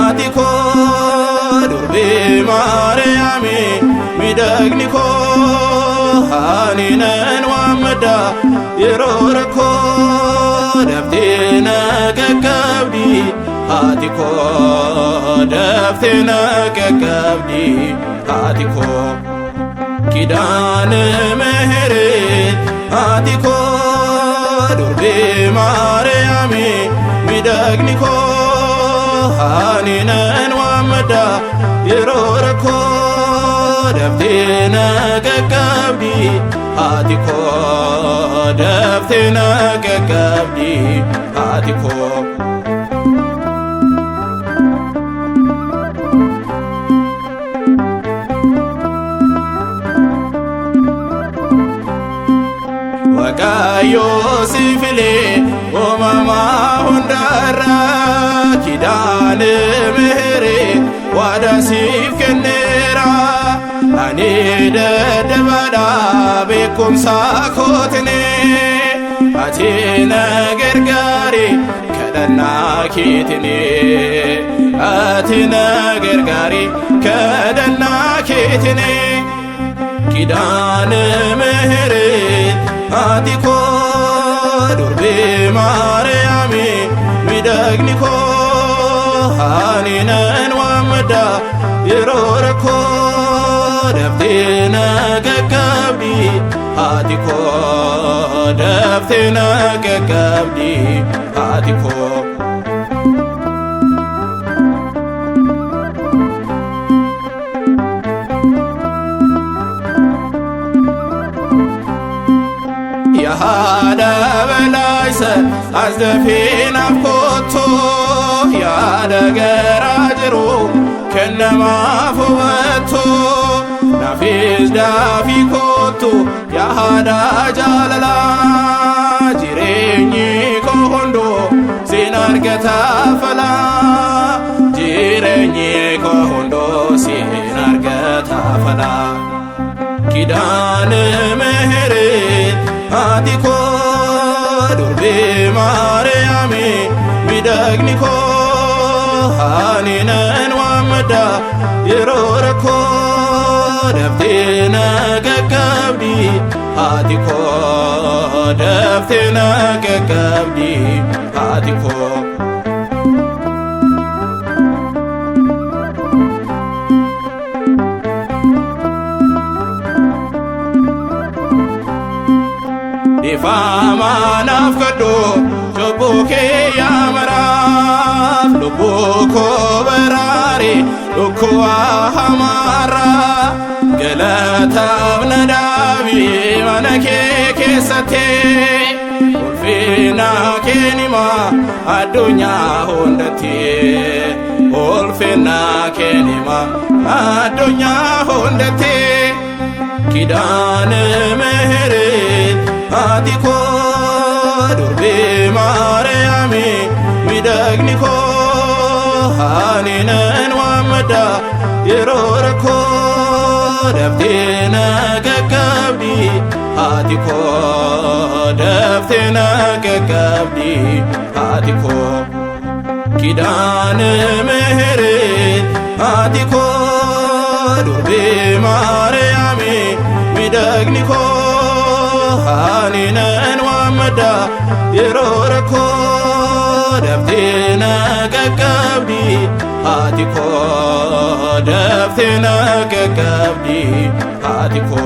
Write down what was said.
Atiko durbe Mariami midagniko haninen wamda yerorako daftina kakabdi Atiko daftina kakabdi Atiko kidan mehret Atiko durbe Mariami midagniko haninen wamda yerorako daftina kakabdi Atiko daftina kakabdi Atiko wakayo sifile omama hundara kidan mehre wada sif kenera ani dadabada bekum sakotne atina gergari kadana kitne atina gergari kadana kitne kidan mehre Atiko durbe Mariami midagniko haninen wamda yerorako daftina kakabdi Atiko daftina kakabdi Atiko Yahada belayse azdefina koto Yada gerajru kennema fuweto Nafiz dafi koto Yahada jalala Jirenyi kohondo sinargeta fala Jirenyi kohondo sinargeta fala Kidan mehret Atiko durbe Mariami midagniko haninen wamda yerorako daftina kakabdi Atiko daftina kakabdi Atiko Ifama nafkado Jobuke yamaraf Lubuko berari Lukuwa hamara Galata abnadabi Manake kesate Ulfina kenima Adunya hundati Ulfina kenima Adunya hundati Kidan mehret Atiko durbe Mariami midagniko haninen wamda yerorako daftina kakabdi Atiko daftina kakabdi Atiko kidan mehret Atiko durbe Mariami midagniko haninen wamda yerorako daftina kakabdi Atiko daftina kakabdi Atiko